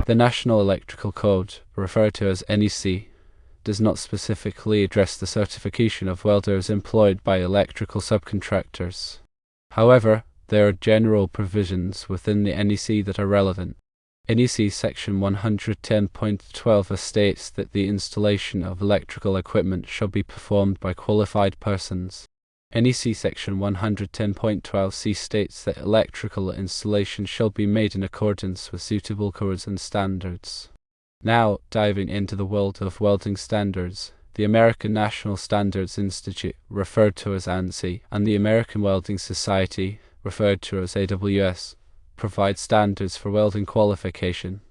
The National Electrical Code, referred to as NEC, does not specifically address the certification of welders employed by electrical subcontractors. However, there are general provisions within the NEC that are relevant. NEC Section 110.12 states that the installation of electrical equipment shall be performed by qualified persons. NEC Section 110.12c states that electrical installation shall be made in accordance with suitable codes and standards. Now, diving into the world of welding standards, the American National Standards Institute, referred to as ANSI, and the American Welding Society, referred to as AWS, provide standards for welding qualification.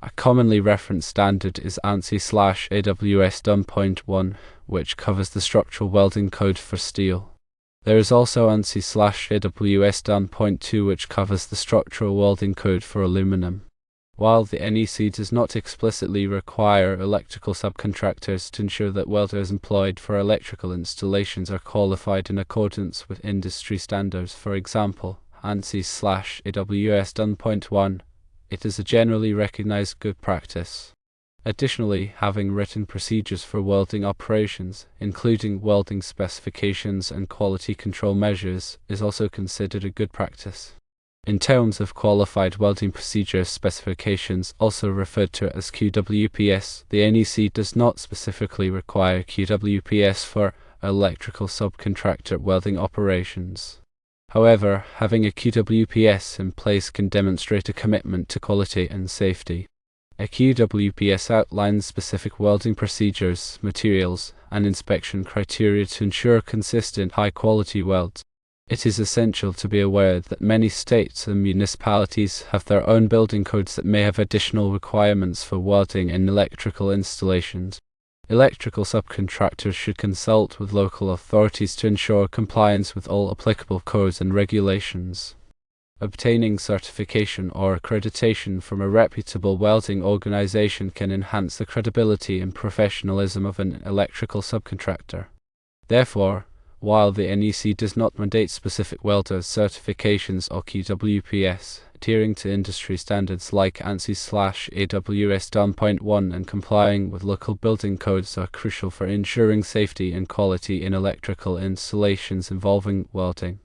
A commonly referenced standard is ANSI/AWS DUN.1, which covers the structural welding code for steel. There is also ANSI/AWS DUN.2, which covers the structural welding code for aluminum. While the NEC does not explicitly require electrical subcontractors to ensure that welders employed for electrical installations are qualified in accordance with industry standards, for example, ANSI/AWS DUN.1, it is a generally recognized good practice. Additionally, having written procedures for welding operations, including welding specifications and quality control measures, is also considered a good practice. In terms of qualified welding procedure specifications, also referred to as QWPS, the NEC does not specifically require QWPS for electrical subcontractor welding operations. However, having a QWPS in place can demonstrate a commitment to quality and safety. A QWPS outlines specific welding procedures, materials, and inspection criteria to ensure consistent, high-quality welds. It is essential to be aware that many states and municipalities have their own building codes that may have additional requirements for welding in electrical installations. Electrical subcontractors should consult with local authorities to ensure compliance with all applicable codes and regulations. Obtaining certification or accreditation from a reputable welding organization can enhance the credibility and professionalism of an electrical subcontractor. Therefore, while the NEC does not mandate specific welder certifications or QWPS, adhering to industry standards like ANSI/AWS DUN.1 and complying with local building codes are crucial for ensuring safety and quality in electrical installations involving welding.